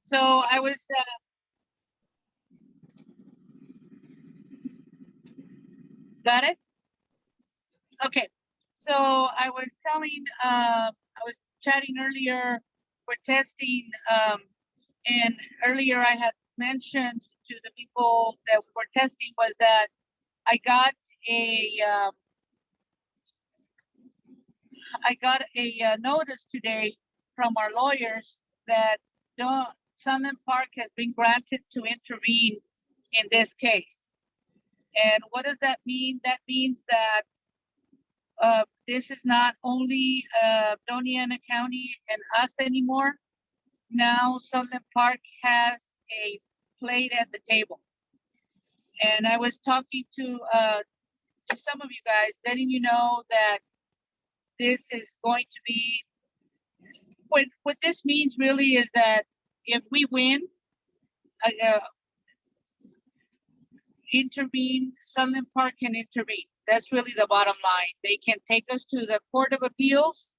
So I was, got it? Okay. So I was telling, I was chatting earlier, we're testing, and earlier I had mentioned to the people that were testing was that I got a notice today from our lawyers that Sunland Park has been granted to intervene in this case. And what does that mean? That means that this is not only Doña County and us anymore. Now Sunland Park has a plate at the table. And I was talking to some of you guys, letting you know that this is going to be, what this means really is that if we win, intervene, Sunland Park can intervene. That's really the bottom line. They can take us to the Court of Appeals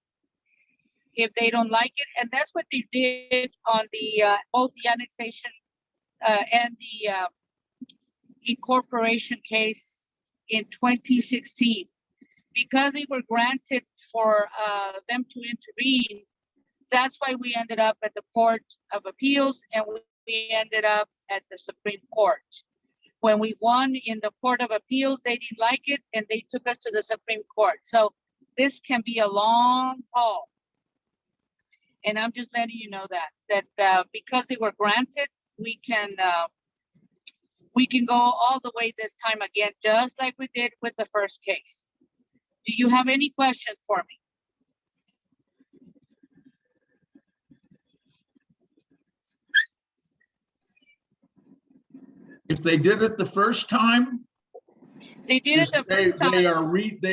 if they don't like it. And that's what they did on the both the annexation and the incorporation case in 2016. Because they were granted for them to intervene, that's why we ended up at the Court of Appeals and we ended up at the Supreme Court. When we won in the Court of Appeals, they didn't like it and they took us to the Supreme Court. So this can be a long haul. And I'm just letting you know that because they were granted, we can go all the way this time again, just like we did with the first case. Do you have any questions for me? If they did it the first time, They did it the first time. They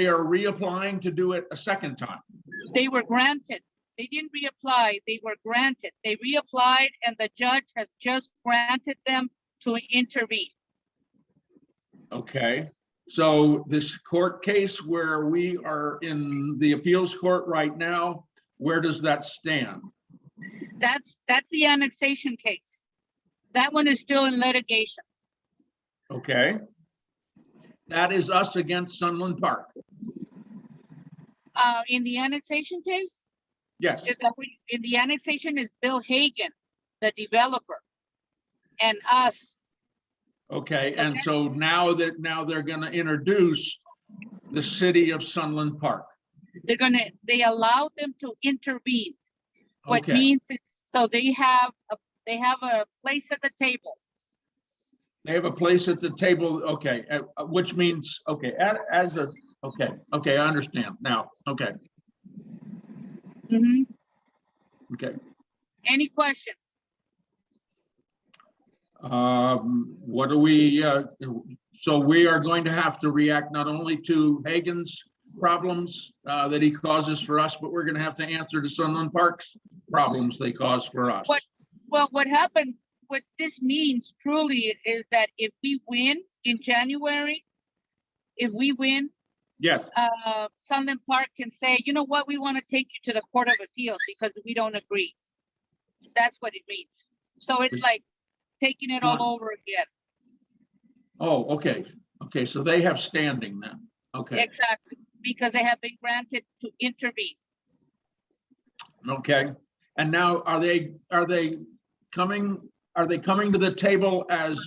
are reapplying to do it a second time. They were granted. They didn't reapply. They were granted. They reapplied, and the judge has just granted them to intervene. Okay. So this court case where we are in the appeals court right now, where does that stand? That's the annexation case. That one is still in litigation. Okay. That is us against Sunland Park. In the annexation case? Yes. In the annexation is Bill Hagan, the developer, and us. Okay, and so now they're gonna introduce the city of Sunland Park. They allow them to intervene. What Okay. means so they have a place at the table. They have a place at the table, okay, which means, okay, okay, I understand now, okay. Mm-hmm. Okay. Any questions? What do we, so we are going to have to react not only to Hagen's problems that he causes for us, but we're going to have to answer to Sunland Park's problems they cause for us. What happened, what this means truly is that if we win in January, Yes. Sunland Park can say, you know what, we want to take you to the Court of Appeals because we don't agree. That's what it means. So it's like taking it all over again. Oh, okay. Okay, so they have standing then. Okay. Exactly, because they have been granted to intervene. Okay. And now are they coming to the table as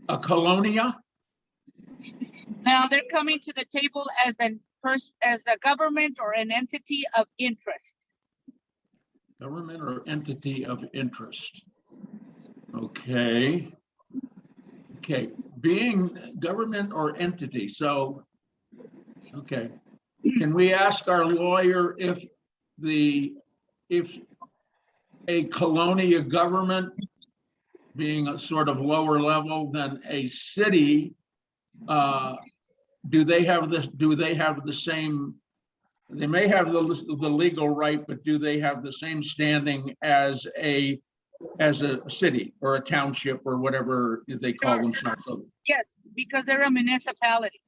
a colonia? Now they're coming to the table as a government or an entity of interest. Government or entity of interest. Okay. Okay, being government or entity, so, okay. Can we ask our lawyer if a colonia government being a sort of lower level than a city, do they have the same, they may have the legal right, but do they have the same standing as a city or a township or whatever they call themselves? Yes, because they're a municipality.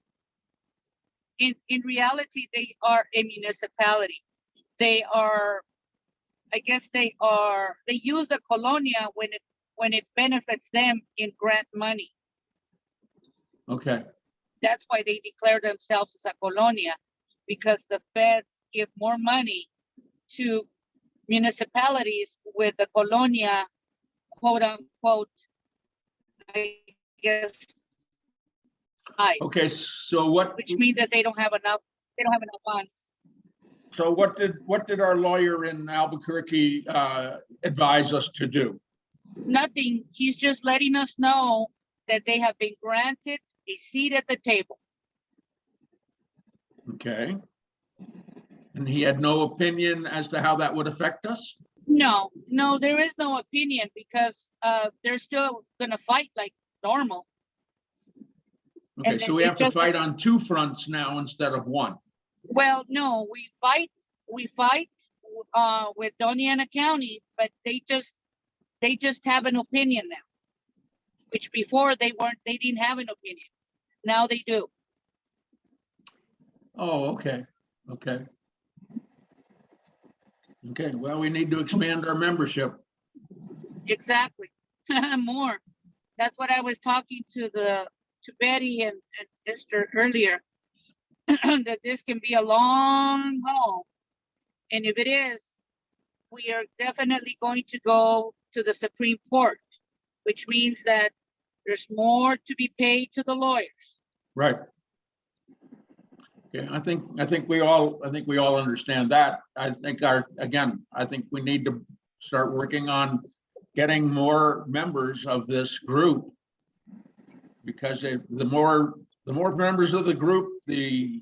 In reality, they are a municipality. They are I guess they use the colonia when it benefits them in grant money. Okay, That's why they declare themselves as a colonia, because the feds give more money to municipalities with the colonia, quote unquote, I guess, high, okay, so what, which means that they don't have enough funds. so what did our lawyer in Albuquerque advise us to do? Nothing. He's just letting us know that they have been granted a seat at the table. Okay. And he had no opinion as to how that would affect us? No, there is no opinion, because they're still gonna fight like normal. Okay, And so then we it's have to just- fight on two fronts now instead of one. Well, no, we fight with Doña County, but they just have an opinion now, which before they didn't have an opinion. Now they do. Oh, okay, okay. Okay, well, we need to expand our membership. Exactly. More. That's what I was talking to Betty and Esther earlier, that this can be a long haul. And if it is, we are definitely going to go to the Supreme Court, which means that there's more to be paid to the lawyers. Right. Okay, I think we all understand that. I think I think we need to start working on getting more members of this group. Because the more members of the group, the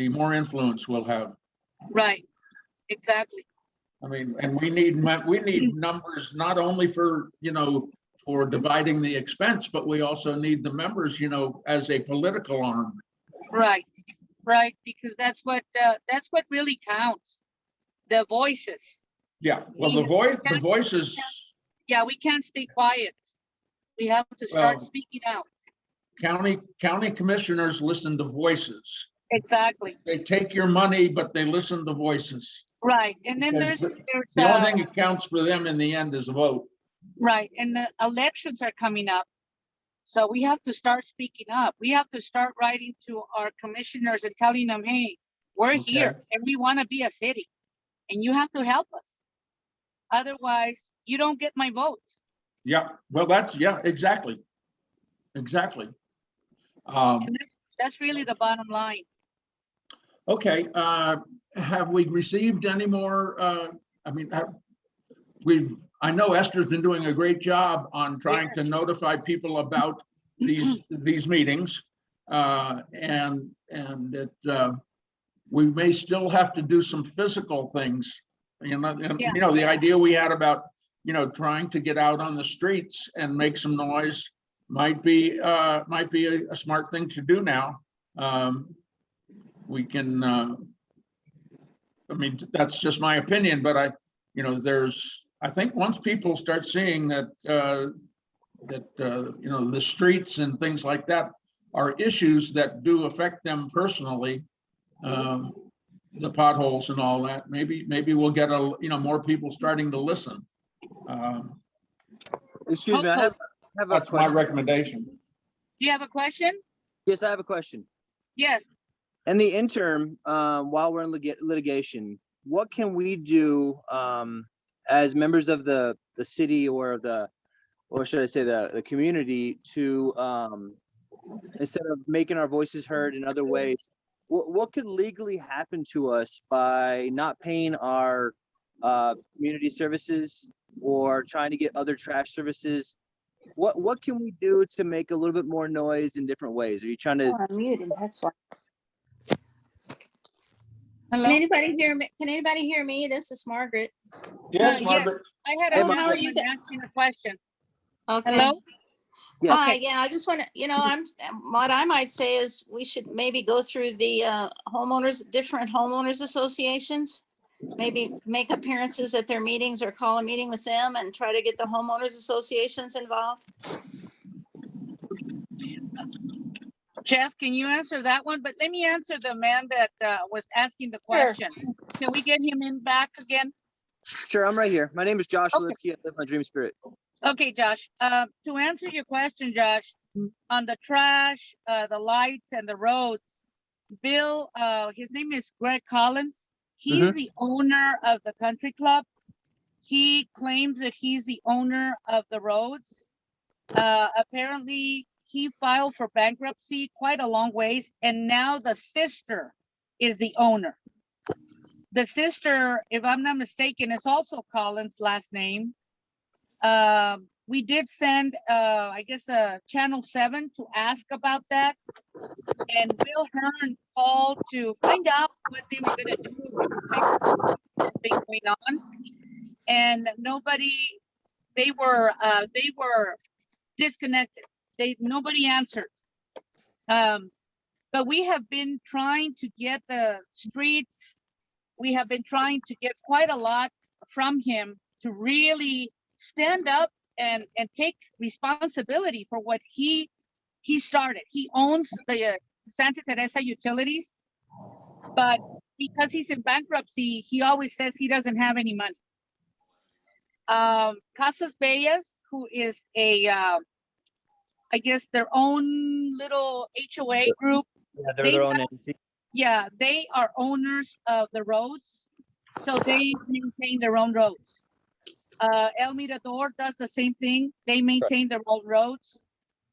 more influence we'll have. Right, exactly. I mean, and we need numbers not only for, for dividing the expense, but we also need the members, as a political arm. Right, because that's what really counts. The voices. Yeah, well, the voices. Yeah, we can't stay quiet. We have to start speaking out. County commissioners listen to voices. Exactly. They take your money, but they listen to voices. Right, and then there's the only thing that counts for them in the end is a vote. Right, and the elections are coming up, so we have to start speaking up. We have to start writing to our commissioners and telling them, hey, we're here and we want to be a city, and you have to help us. Otherwise, you don't get my vote. Yeah, well, exactly. And that's really the bottom line. Okay, have we received any more? I know Esther's been doing a great job on trying to notify people about these meetings, and we may still have to do some physical things. The idea we had about trying to get out on the streets and make some noise might be a smart thing to do now. We can, that's just my opinion, but I think once people start seeing that, the streets and things like that are issues that do affect them personally, the potholes and all that, maybe we'll get more people starting to listen. Excuse me, I have a That's question. my recommendation. Do you have a question? Yes, I have a question. Yes. In the interim, while we're in litigation, what can we do as members of the city or should I say the community to instead of making our voices heard in other ways, what could legally happen to us by not paying our community services or trying to get other trash services? What can we do to make a little bit more noise in different ways? Are you trying to? I'm muted, that's why. Hello? Can anybody hear me? Can anybody hear me? This is Margaret. Yes, Yes. Margaret. I had Hey, a Margaret. How are you gentleman asking a question. Okay. Hello? Yes. Hi, yeah, I just want to, what I might say is we should maybe go through the different homeowners associations. Maybe make appearances at their meetings or call a meeting with them and try to get the homeowners associations involved. Jeff, can you answer that one? But let me answer the man that was asking the question. Can we get him in back again? Sure, I'm right here. My name is Josh Okay. Lipke. I live my dream spirit. Okay, Josh, to answer your question, Josh, on the trash, the lights and the roads, Bill, his name is Greg Collins. He's the owner of the country club. He claims that he's the owner of the roads. Apparently he filed for bankruptcy quite a long ways, and now the sister is the owner. The sister, if I'm not mistaken, is also Collins' last name. We did send, I guess, Channel 7 to ask about that. And Bill Hearn called to find out what they were going to do to fix what's been going on. And nobody, they were disconnected. Nobody answered. But we have been trying to get the streets. We have been trying to get quite a lot from him to really stand up and take responsibility for what he started. He owns the Santa Teresa utilities, but because he's in bankruptcy, he always says he doesn't have any money. Casas Bellas, who is I guess their own little HOA group. Yeah, they're their own entity. Yeah, they are owners of the roads, so they maintain their own roads. El Mirador does the same thing. They maintain their own roads.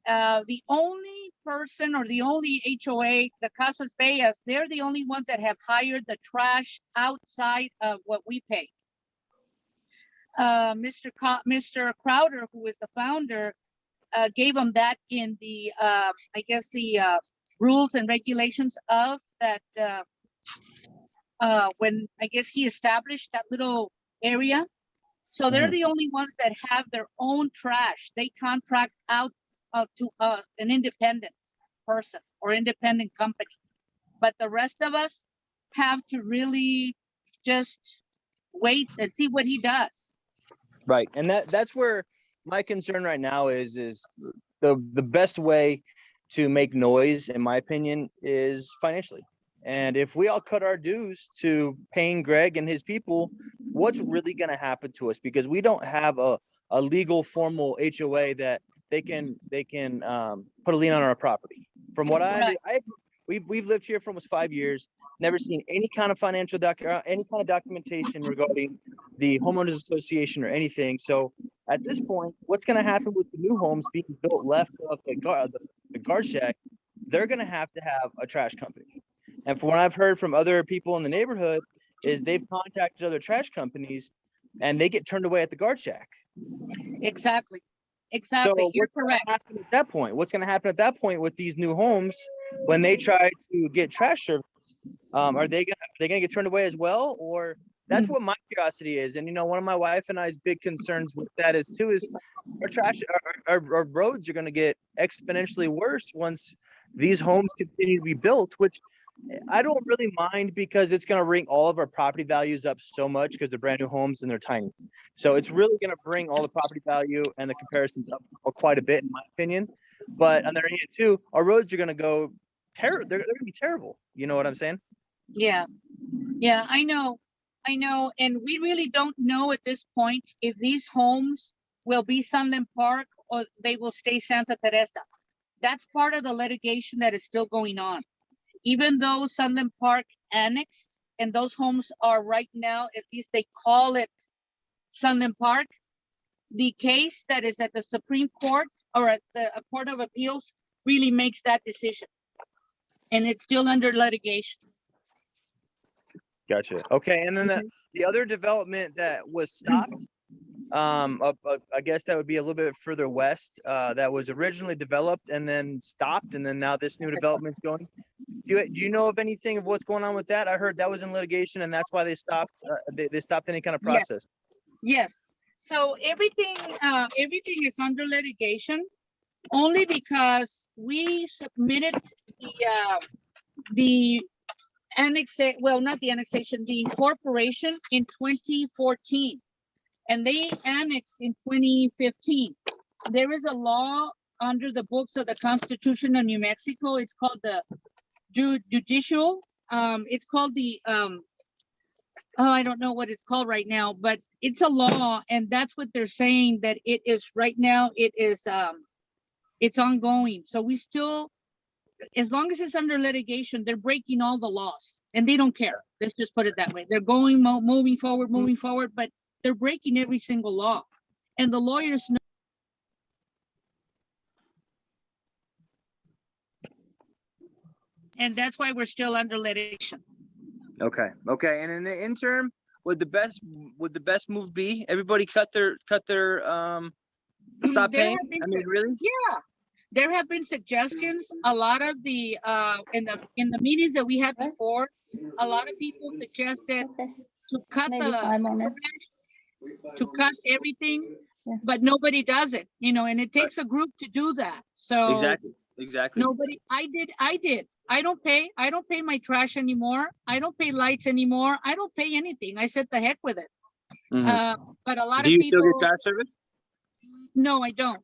The only person or the only HOA, the Casas Bellas, they're the only ones that have hired the trash outside of what we pay. Mr. Crowder, who is the founder, gave them that in the, I guess, the rules and regulations of that, when I guess he established that little area. So they're the only ones that have their own trash. They contract out to an independent person or independent company. But the rest of us have to really just wait and see what he does. Right. And that's where my concern right now is the best way to make noise, in my opinion, is financially. And if we all cut our dues to paying Greg and his people, what's really going to happen to us? Because we don't have a legal formal HOA that they can put a lien on our property. From what we've lived here for almost 5 years, never seen any kind of financial any kind of documentation regarding the homeowners association or anything. So at this point, what's going to happen with the new homes being built left of the guard shack? They're going to have a trash company. And from what I've heard from other people in the neighborhood is they've contacted other trash companies and they get turned away at the guard shack. Exactly. So You're correct. Happen at that point? What's going to happen at that point with these new homes when they try to get trash service? Are they gonna get turned away as well? Or that's what my curiosity is. And one of my wife and I's big concerns with that is our roads are going to get exponentially worse once these homes continue to be built, which I don't really mind because it's going to bring all of our property values up so much because they're brand new homes and they're tiny. So it's really going to bring all the property value and the comparisons up quite a bit, in my opinion. But on the other hand, too, our roads are going to go they're going to be terrible. You know what I'm saying? Yeah, I know. And we really don't know at this point if these homes will be Sunland Park or they will stay Santa Teresa. That's part of the litigation that is still going on. Even though Sunland Park annexed and those homes are right now, at least they call it Sunland Park, the case that is at the Supreme Court or at the Court of Appeals really makes that decision. And it's still under litigation. Gotcha. Okay. And then the other development that was stopped, I guess that would be a little bit further west, that was originally developed and then stopped. And then now this new development's going. Do you know of anything of what's going on with that? I heard that was in litigation and that's why they stopped. They stopped any kind of process. Yes. So everything is under litigation only because we submitted the incorporation in 2014 and they annexed in 2015. There is a law under the books of the Constitution of New Mexico. It's called the judicial. It's called the oh, I don't know what it's called right now, but it's a law, and that's what they're saying, that it is right now, it's ongoing. So we still, as long as it's under litigation, they're breaking all the laws, and they don't care. Let's just put it that way. They're going, moving forward, but they're breaking every single law. And the lawyers know. And that's why we're still under litigation. Okay. Okay. And in the interim, would the best move be everybody cut their stop paying? I mean, really? Yeah. There have been suggestions. A lot of the in the meetings that we had before, a lot of people suggested to cut to cut everything, but nobody does it, and it takes a group to do that. So exactly. Nobody. I did. I don't pay my trash anymore. I don't pay lights anymore. I don't pay anything. I said the heck with it. But a lot Do of you people. still get trash service? No, I don't.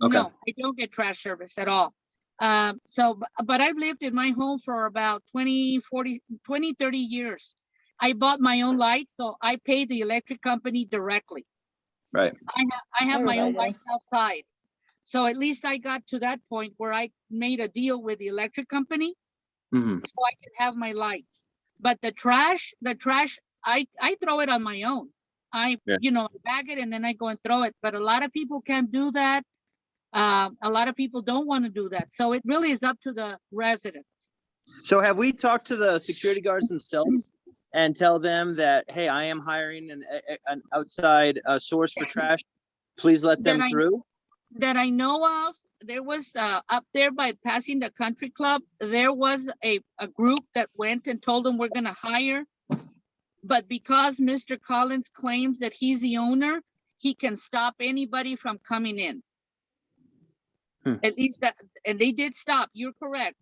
Okay. No, I don't get trash service at all. But I've lived in my home for about 20, 30 years. I bought my own lights, so I pay the electric company directly. Right. I have my own lights outside. So at least I got to that point where I made a deal with the electric company, so I can have my lights. But the trash, I throw it on my own. I bag it and then I go and throw it. But a lot of people can't do that. A lot of people don't want to do that. So it really is up to the residents. So have we talked to the security guards themselves and tell them that, hey, I am hiring an outside source for trash. Please let them through? That I know of, there was up there by passing the country club, there was a group that went and told them we're going to hire. But because Mr. Collins claims that he's the owner, he can stop anybody from coming in. At least that, and they did stop. You're correct.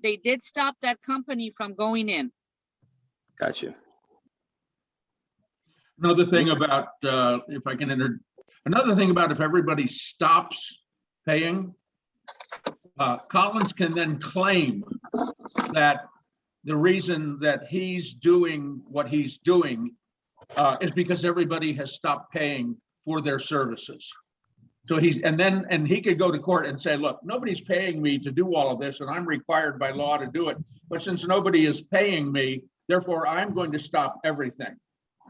They did stop that company from going in. Got you. Another thing about, if everybody stops paying, Collins can then claim that the reason that he's doing what he's doing is because everybody has stopped paying for their services. So he could go to court and say, look, nobody's paying me to do all of this and I'm required by law to do it. But since nobody is paying me, therefore I'm going to stop everything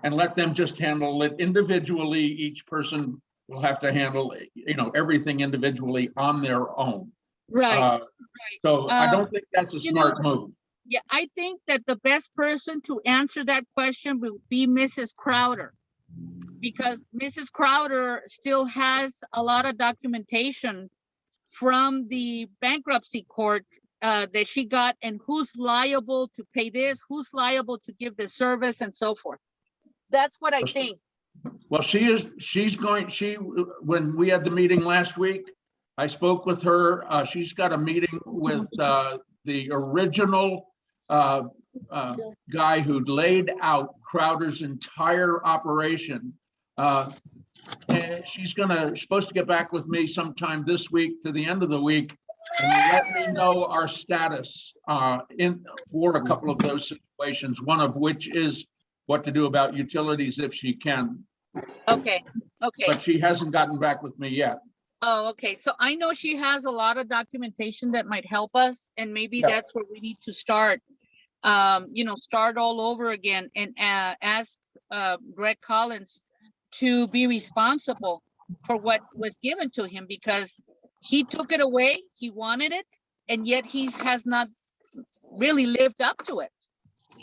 and let them just handle it individually. Each person will have to handle, everything individually on their own. Right. So I don't think that's a smart move. Yeah, I think that the best person to answer that question will be Mrs. Crowder, because Mrs. Crowder still has a lot of documentation from the bankruptcy court that she got, and who's liable to pay this, who's liable to give the service, and so forth. That's what I think. Well, when we had the meeting last week, I spoke with her. She's got a meeting with the original guy who laid out Crowder's entire operation. And she's supposed to get back with me sometime this week to the end of the week and let me know our status for a couple of those situations, one of which is what to do about utilities if she can. Okay. But she hasn't gotten back with me yet. Oh, okay. So I know she has a lot of documentation that might help us, and maybe that's where we need to start. Start all over again and ask Greg Collins to be responsible for what was given to him, because he took it away, he wanted it, and yet he has not really lived up to it.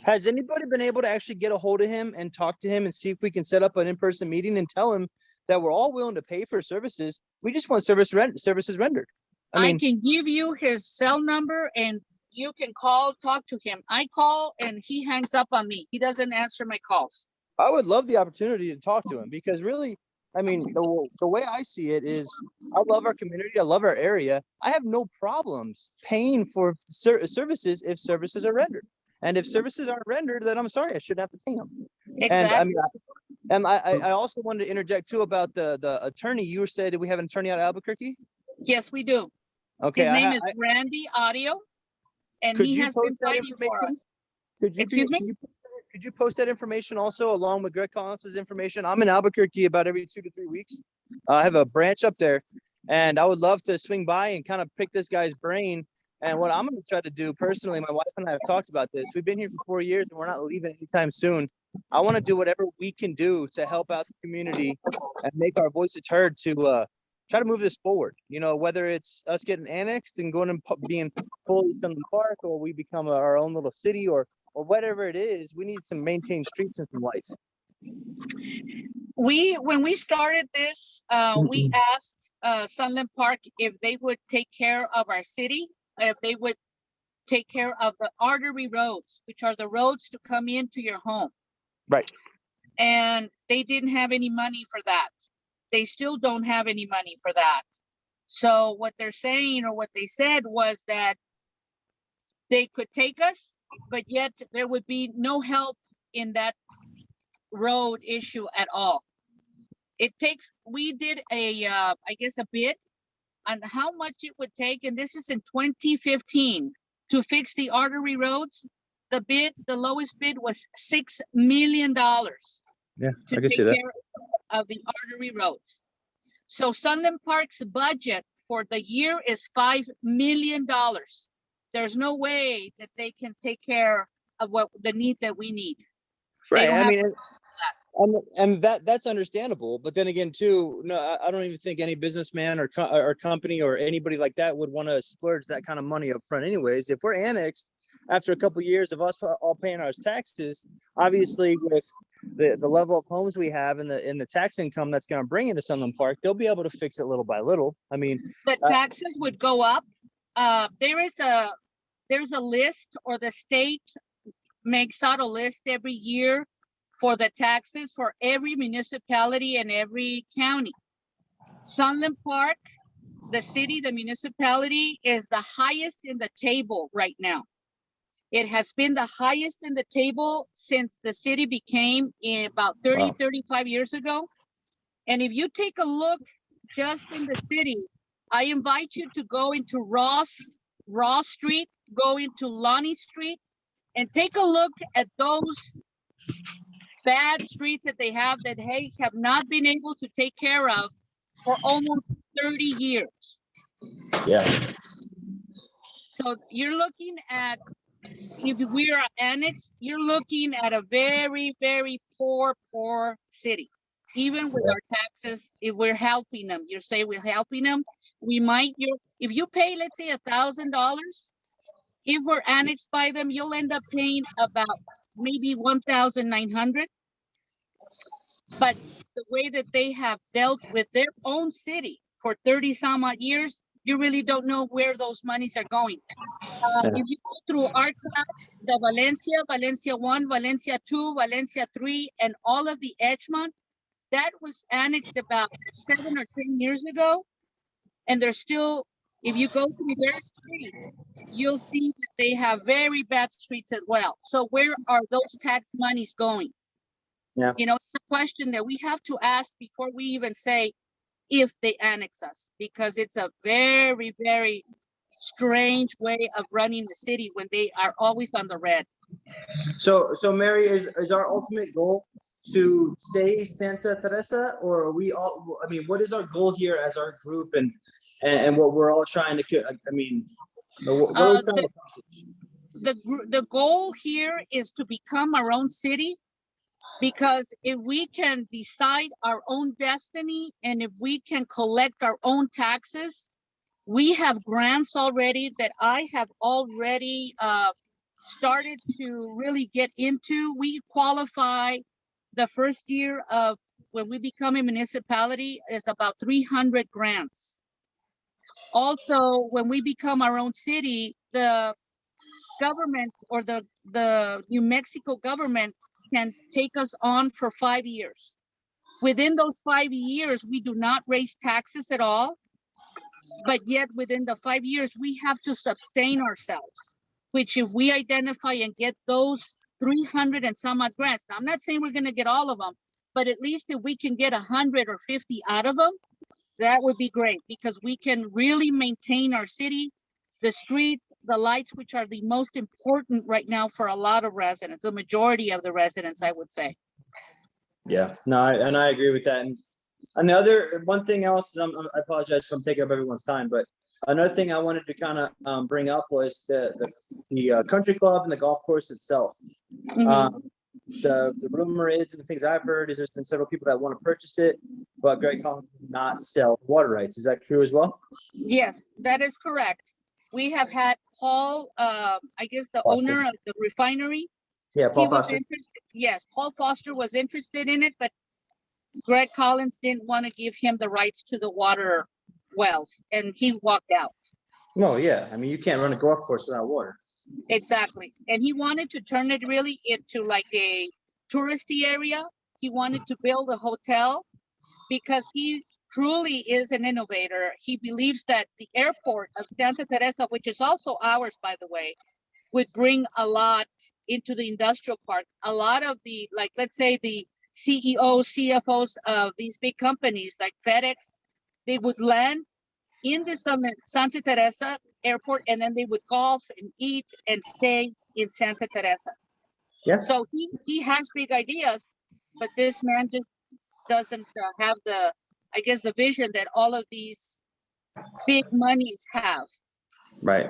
Has anybody been able to actually get a hold of him and talk to him and see if we can set up an in-person meeting and tell him that we're all willing to pay for services? We just want services rendered. I can give you his cell number and you can talk to him. I call and he hangs up on me. He doesn't answer my calls. I would love the opportunity to talk to him, because really, the way I see it is, I love our community. I love our area. I have no problems paying for services if services are rendered. And if services aren't rendered, then I'm sorry, I shouldn't have to pay them. Exactly. And I also wanted to interject too about the attorney. You said that we have an attorney out of Albuquerque? Yes, we do. Okay. His name is Randy Audio, and he has been fighting for us. Excuse me? could you post that information also along with Greg Collins's information? I'm in Albuquerque about every 2 to 3 weeks. I have a branch up there, and I would love to swing by and kind of pick this guy's brain. And what I'm going to try to do personally, my wife and I have talked about this. We've been here for 4 years, and we're not leaving anytime soon. I want to do whatever we can do to help out the community and make our voices heard to try to move this forward. You know, whether it's us getting annexed and going and being fully Sunland Park, or we become our own little city, or whatever it is, we need some maintained streets and some lights. When we started this, we asked Sunland Park if they would take care of our city, if they would take care of the artery roads, which are the roads to come into your home. Right. And they didn't have any money for that. They still don't have any money for that. So what they're saying, or what they said, was that they could take us, but yet there would be no help in that road issue at all. We did I guess a bid on how much it would take, and this is in 2015, to fix the artery roads. The lowest bid was $6 million. Yeah, to I can take see that. care of the artery roads. So Sunland Park's budget for the year is $5 million. There's no way that they can take care of what the need that we need. Right. I mean, and that's understandable. But then again, too, no, I don't even think any businessman or company or anybody like that would want to splurge that kind of money up front anyways. If we're annexed after a couple of years of us all paying our taxes, obviously with the level of homes we have and the tax income that's going to bring into Sunland Park, they'll be able to fix it little by little. I mean, the taxes would go up. There's a list, or the state makes out a list every year for the taxes for every municipality and every county. Sunland Park, the city, the municipality, is the highest in the table right now. It has been the highest in the table since the city became in about 35 years ago. And if you take a look just in the city, I invite you to go into Ross Street, go into Lonnie Street, and take a look at those bad streets that they have that have not been able to take care of for almost 30 years. Yeah. So you're looking at, if we are annexed, you're looking at a very, very poor city. Even with our taxes, if we're helping them, you say we're helping them, if you pay, let's say $1,000, if we're annexed by them, you'll end up paying about maybe 1,900. But the way that they have dealt with their own city for 30 some odd years, you really don't know where those monies are going. If you go through our class, the Valencia 1, Valencia 2, Valencia 3, and all of the Edgemont, that was annexed about 7 or 10 years ago. And they're still, if you go through their streets, you'll see that they have very bad streets as well. So where are those tax monies going? Yeah. You know, it's a question that we have to ask before we even say if they annex us, because it's a very, very strange way of running the city when they are always on the red. So Mary, is our ultimate goal to stay Santa Teresa, or are we all, I mean, what is our goal here as our group, and what we're all trying to, I mean, what are we trying to accomplish? The goal here is to become our own city, because if we can decide our own destiny, and if we can collect our own taxes, we have grants already that I have already started to really get into. We qualify the first year of when we become a municipality is about 300 grants. Also, when we become our own city, the government, or the New Mexico government, can take us on for 5 years. Within those 5 years, we do not raise taxes at all, but yet within the 5 years, we have to sustain ourselves, which if we identify and get those 300 and some odd grants, now I'm not saying we're going to get all of them, but at least if we can get 100 or 50 out of them, that would be great, because we can really maintain our city, the street, the lights, which are the most important right now for a lot of residents, the majority of the residents, I would say. Yeah, no, and I agree with that. And another one thing else, I apologize if I'm taking up everyone's time, but another thing I wanted to kind of bring up was the country club and the golf course itself. Mhm. The rumor is, and the things I've heard is there's been several people that want to purchase it, but Greg Collins did not sell water rights. Is that true as well? Yes, that is correct. We have had Paul, I guess the Foster. owner of the refinery. Yeah, He Paul was Foster. interested. Yes, Paul Foster was interested in it, but Greg Collins didn't want to give him the rights to the water wells, and he walked out. No, yeah. I mean, you can't run a golf course without water. Exactly. And he wanted to turn it really into like a touristy area. He wanted to build a hotel because he truly is an innovator. He believes that the airport of Santa Teresa, which is also ours, by the way, would bring a lot into the industrial park. A lot of the, like, let's say the CEOs, CFOs of these big companies like FedEx, they would land in the Santa Teresa airport, and then they would golf and eat and stay in Santa Teresa. Yeah. So he has big ideas, but this man just doesn't have the, I guess, the vision that all of these big monies have. Right.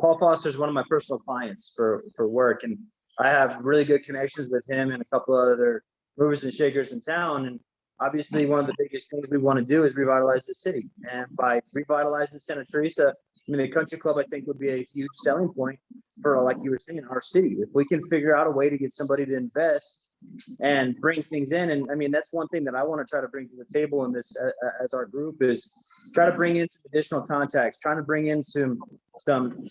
Paul Foster is one of my personal clients for work, and I have really good connections with him and a couple of other movers and shakers in town. And obviously, one of the biggest things we want to do is revitalize the city. And by revitalizing Santa Teresa, I mean, the country club, I think, would be a huge selling point for, like you were saying, our city. If we can figure out a way to get somebody to invest and bring things in. And I mean, that's one thing that I want to try to bring to the table in this as our group is try to bring in some additional contacts, trying to bring in some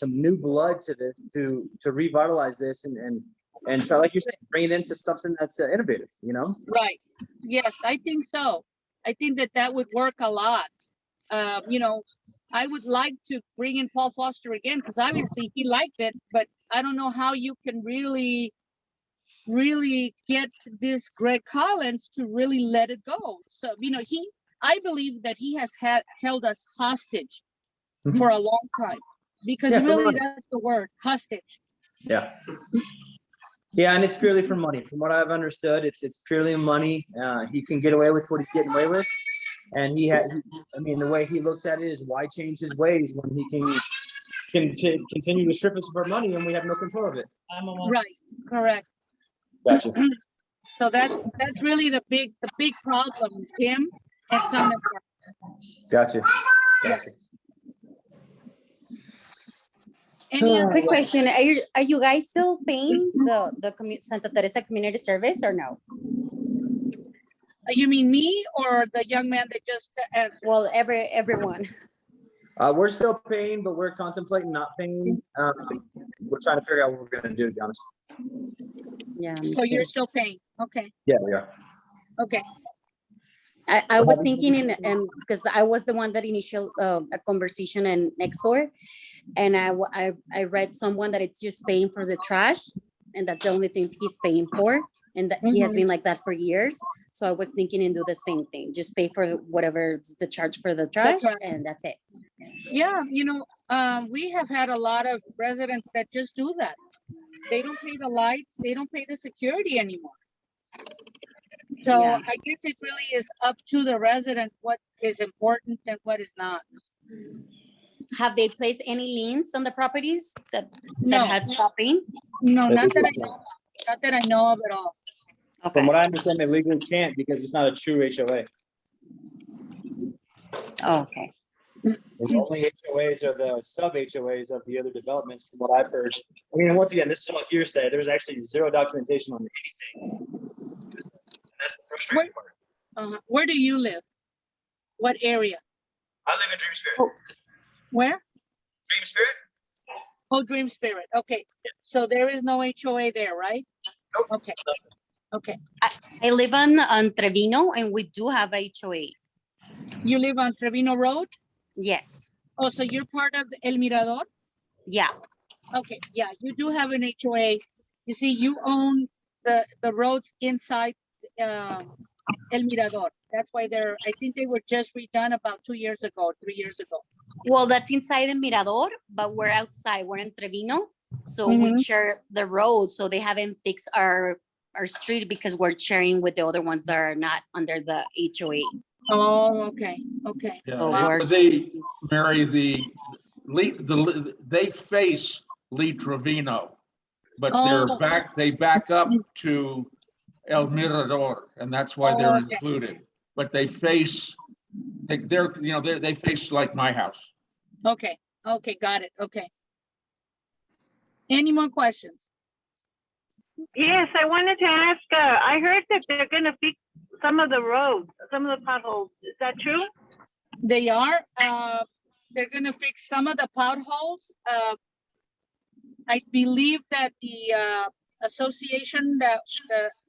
new blood to this, to revitalize this and try, like you're saying, bring it into something that's innovative, you know? Right. Yes, I think so. I think that would work a lot. You know, I would like to bring in Paul Foster again, because obviously he liked it, but I don't know how you can really get this Greg Collins to really let it go. So, you know, I believe that he has held us hostage for a long time, because Yeah, really that's the word, hostage. Yeah. Yeah, and it's purely for money. From what I've understood, it's purely money. He can get away with what he's getting away with, and I mean, the way he looks at it is, why change his ways when he can continue to strip us of our money and we have no control of it. Right. Correct. Gotcha. So that's really the big problem is him and some of them. Gotcha. Any other Quick question, are you guys still paying the Santa Teresa Community Service or no? You mean me or the young man that just answered? Well, everyone. We're still paying, but we're contemplating not paying. We're trying to figure out what we're gonna do, to be honest. Yeah. So you're still paying? Okay. Yeah, we are. Okay. I was thinking, and because I was the one that initial a conversation in next door, and I read someone that it's just paying for the trash, and that's the only thing he's paying for, and that he has been like that for years. So I was thinking and do the same thing, just pay for whatever the charge for the trash, and that's it. Yeah, you know, we have had a lot of residents that just do that. They don't pay the lights, they don't pay the security anymore. So Yeah. I guess it really is up to the resident what is important and what is not. Have they placed any liens on the properties that No. has stopped paying? No, not that I know of at all. Okay. From what I understand, they legally can't because it's not a true HOA. Oh, okay. The only HOAs are the sub HOAs of the other developments, from what I've heard. I mean, once again, this is all hearsay. There's actually zero documentation on anything. That's the frustrating part. Where do you live? What area? I live in Dream Spirit. Where? Dream Spirit? Oh, Dream Spirit. Okay. So there is no HOA there, right? Nope. Okay. Okay. I live on Trevino, and we do have HOA. You live on Trevino Road? Yes. Oh, so you're part of the El Mirador? Yeah. Okay, yeah, you do have an HOA. You see, you own the roads inside El Mirador. That's why I think they were just redone about 2 years ago, 3 years ago. Well, that's inside the Mirador, but we're outside. We're in Trevino. So we share the road. So they haven't fixed our street because we're sharing with the other ones that are not under the HOA. Oh, okay, okay. Yeah, So Wow. we're Mary, they face Lee Trevino, but Oh. they back up to El Mirador, and that's why they're Okay. included. But they face, they face like my house. Okay, okay, got it, okay. Any more questions? Yes, I wanted to ask, I heard that they're gonna fix some of the roads, some of the potholes. Is that true? They are, they're gonna fix some of the potholes. I believe that the association that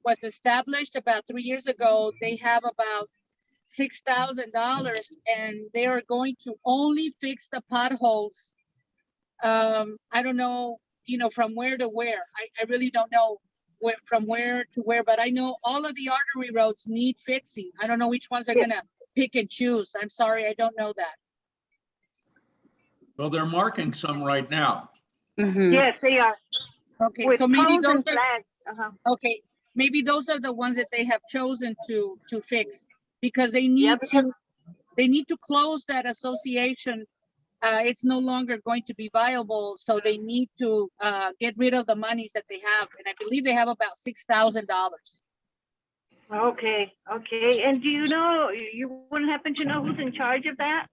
was established about 3 years ago, they have about $6,000 and they are going to only fix the potholes. I don't know, from where to where. I really don't know from where to where, but I know all of the artery roads need fixing. I don't know which ones are gonna pick and choose. I'm sorry, I don't know that. Well, they're marking some right now. Yes, they are. Okay, With so maybe cones those and are, flags. okay, maybe those are the ones that they have chosen to fix because they need because- to close that association. It's no longer going to be viable, so they need to get rid of the monies that they have, and I believe they have about $6,000. Okay, okay. And do you know, you wouldn't happen to know who's in charge of that?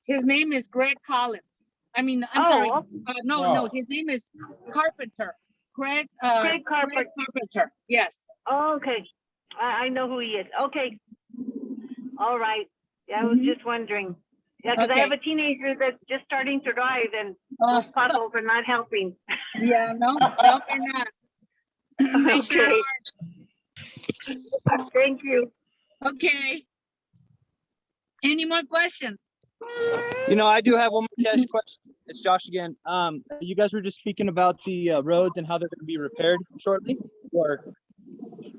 His name is Greg Collins. I mean, I'm Oh, sorry. okay. No, his name is Carpenter. Greg Carpenter. Yes. Oh, okay. I know who he is. Okay. All right. Yeah, I was just wondering. Yeah, because I have a teenager that's just starting to drive and those potholes are not helping. Yeah, no, they're not. They sure Okay. are. Thank you. Okay. Any more questions? I do have one more question. It's Josh again. You guys were just speaking about the roads and how they're going to be repaired shortly, or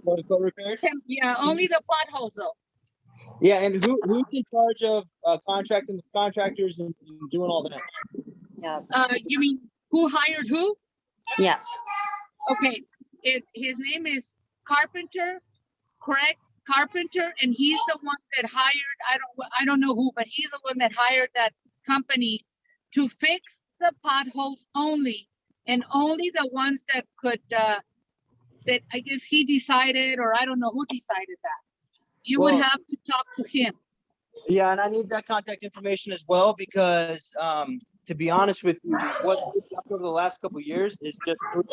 quote unquote repaired. Yeah, only the potholes though. Yeah, and who's in charge of contracting the contractors and doing all that? Yeah. You mean who hired who? Yeah. Okay, his name is Craig Carpenter, and he's the one that hired, I don't know who, but he's the one that hired that company to fix the potholes only, and only the ones that could, that I guess he decided, or I don't know who decided that. You would have to talk to him. Yeah, and I need that contact information as well because, to be honest with you, what we've done over the last couple of years is just put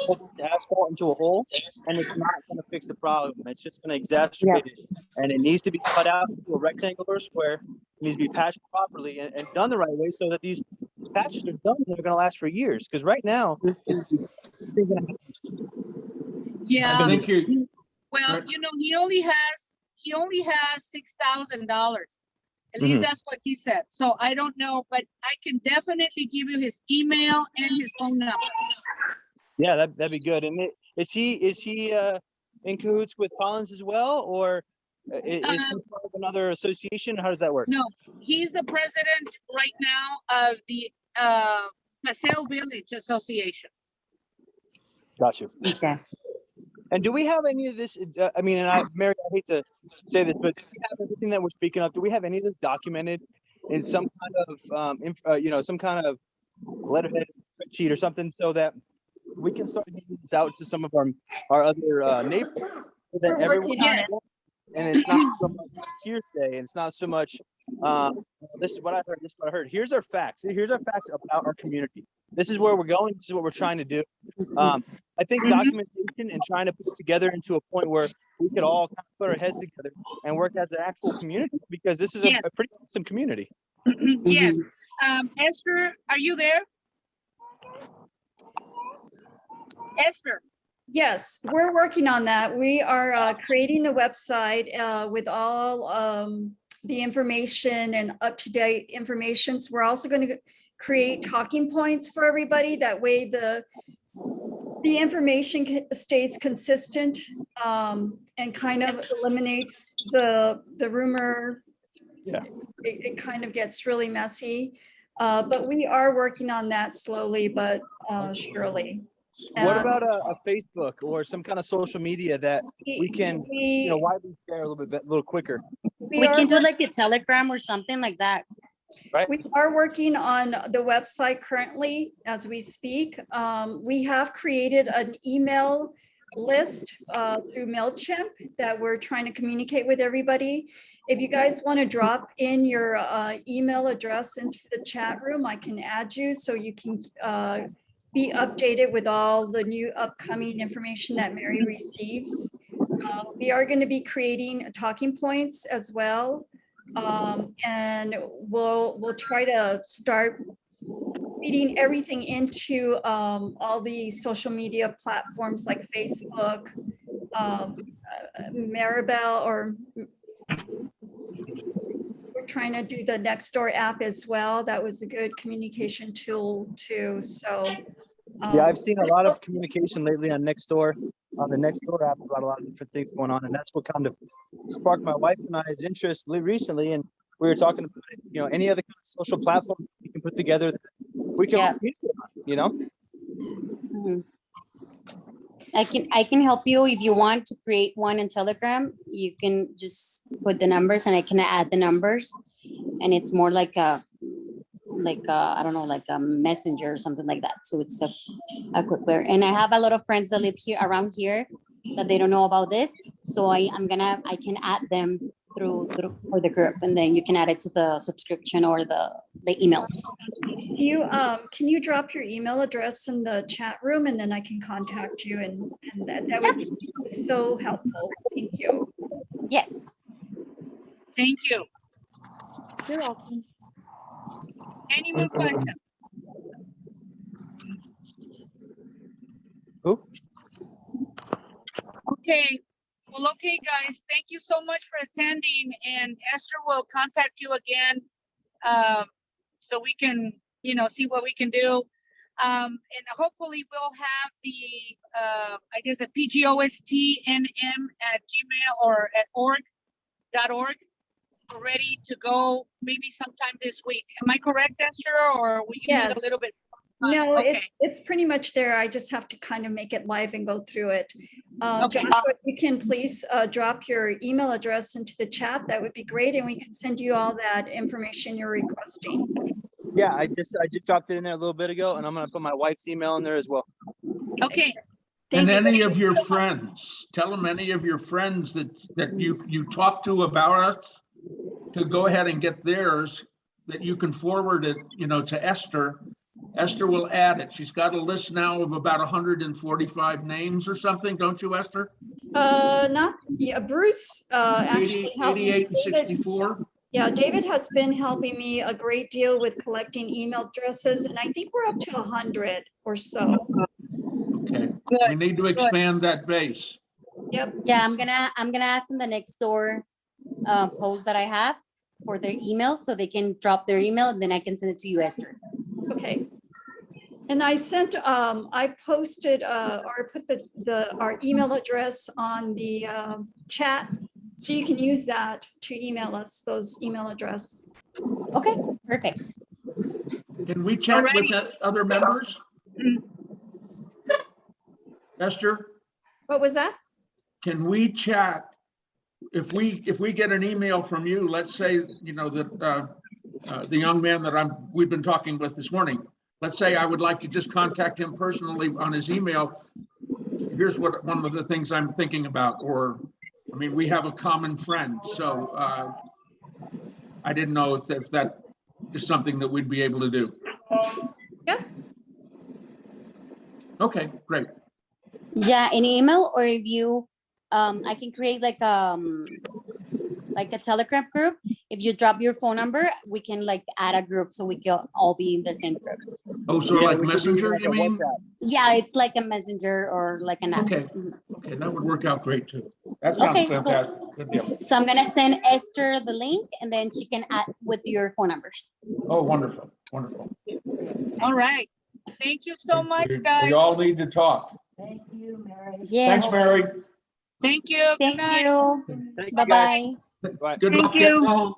asphalt into a hole, and it's not going to fix the problem. It's just going to exacerbate it, and it needs to be cut out into a rectangle or a square. It needs to be patched properly and done the right way so that these patches are done and they're going to last for years. Because right now, Yeah. I think you, Well, he only has $6,000. At least that's what he said. So I don't know, but I can definitely give you his email and his phone number. Yeah, that'd be good. And is he in cahoots with Collins as well, or is he part of another association? How does that work? No, he's the president right now of the Paseo Village Association. Got you. Okay. And do we have any of this? Mary, I hate to say this, but do we have everything that we're speaking of? Do we have any of this documented in some kind of, some kind of letterhead spreadsheet or something, so that we can start getting this out to some of our other neighbors, so that everyone Yes. and it's not so much hearsay, and it's not so much. This is what I heard. This is what I heard. Here's our facts. Here's our facts about our community. This is where we're going. This is what we're trying to do. I think documentation and trying to put it together into a point where we could all kind of put our heads together and work as an actual community, because this is a pretty awesome community. Yes. Esther, are you there? Esther. Yes, we're working on that. We are creating the website with all the information and up-to-date information. So we're also going to create talking points for everybody. That way the information stays consistent and kind of eliminates the rumor Yeah. it kind of gets really messy. But we are working on that slowly, but surely. What Um, about a Facebook or some kind of social media that we can, you know, widely share a little quicker, We are can do work- like a Telegram or something like that. right? We are working on the website currently as we speak. We have created an email list through MailChimp that we're trying to communicate with everybody. If you guys want to drop in your email address into the chat room, I can add you so you can be updated with all the new upcoming information that Mary receives. We are going to be creating talking points as well. And we'll try to start feeding everything into all the social media platforms like Facebook, Maribel, or we're trying to do the Nextdoor app as well. That was a good communication tool too. So Yeah, I've seen a lot of communication lately on Nextdoor, on the Nextdoor app about a lot of different things going on. And that's what kind of sparked my wife and I's interest recently. And we were talking about, you know, any other kind of social platform we can put together that we can, Yeah. communicate on, you know? Mhm. I can help you if you want to create one in Telegram. You can just put the numbers and I can add the numbers, and it's more like a I don't know, like a messenger or something like that. So it's a quick way. And I have a lot of friends that live here around here that they don't know about this. So I can add them through for the group, and then you can add it to the subscription or the emails. do you can you drop your email address in the chat room and then I can contact you, and that would be so helpful. Thank you. Yes. Thank you. You're welcome. Any more questions? Who? Okay, well, okay, guys, thank you so much for attending, and Esther will contact you again, so we can, you know, see what we can do. And hopefully we'll have the, I guess, the PGOSTNM@gmail or at .org ready to go maybe sometime this week. Am I correct, Esther, or we need Yes. a little bit? No, Okay. it's pretty much there. I just have to kind of make it live and go through it. Okay. Joshua, you can please drop your email address into the chat. That would be great. And we can send you all that information you're requesting. Yeah, I just dropped it in there a little bit ago, and I'm going to put my wife's email in there as well. Okay, And Thank you. any of your friends, tell them any of your friends that you talk to about us to go ahead and get theirs, that you can forward it, you know, to Esther. Esther will add it. She's got a list now of about 145 names or something, don't you, Esther? Not, yeah, Bruce actually 80, helped me. 88 and David- 64. Yeah, David has been helping me a great deal with collecting email addresses, and I think we're up to 100 or so. Okay, we good. need to expand that base. Yep. Yeah, I'm gonna ask in the Nextdoor post that I have for their email, so they can drop their email, and then I can send it to you, Esther. Okay. And I sent, I posted, or put our email address on the chat, so you can use that to email us, those email address. Okay, perfect. Can we chat with Alrighty. the other members? Esther, What was that? can we chat? If we get an email from you, let's say, you know, that the young man that we've been talking with this morning, let's say I would like to just contact him personally on his email. Here's what one of the things I'm thinking about, or, I mean, we have a common friend, so I didn't know if that is something that we'd be able to do. Yeah. Okay, great. Yeah, an email, or if you, I can create like a Telegram group. If you drop your phone number, we can like add a group so we can all be in the same group. Oh, so Yeah, like we could do Messenger, like you a mean? WhatsApp. Yeah, it's like a messenger or like an app. Okay, okay, that would work out great too. That sounds Okay, so- fantastic. Good deal. So I'm gonna send Esther the link, and then she can add with your phone numbers. Oh, wonderful, wonderful. All right. Thank you so much, guys. We all need to talk. Yes. Thanks, Mary. Thank you. Good Thank night. you. Thank you, guys. Bye-bye. Bye. Good luck Thank you. getting home.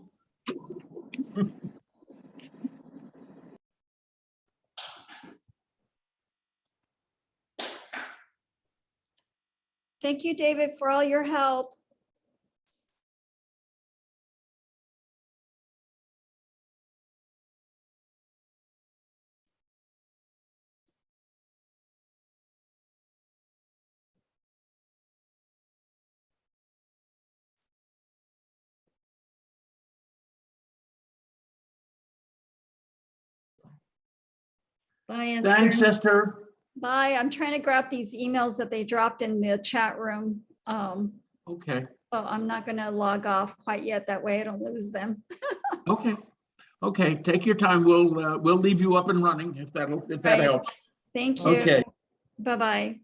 Thank you, David, for all your help. Bye, Thanks, Esther. Esther. Bye. I'm trying to grab these emails that they dropped in the chat room. Okay, So I'm not gonna log off quite yet. That way I don't lose them. okay, okay. Take your time. We'll leave you up and running if that Right. helps. Thank you. Okay. Bye-bye.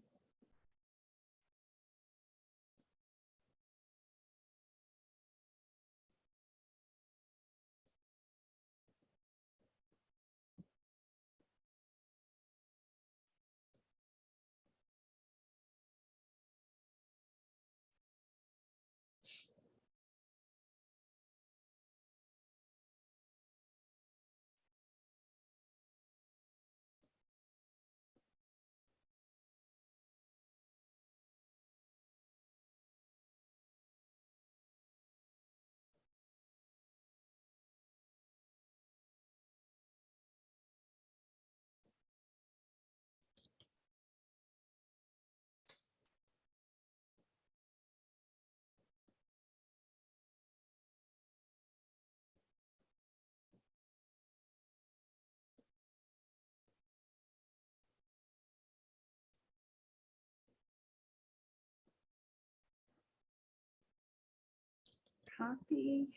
Copy.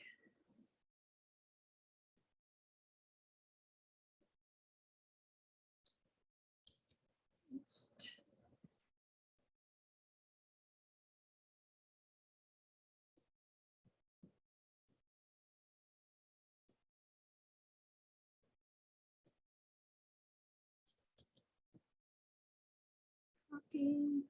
Paste. Copy.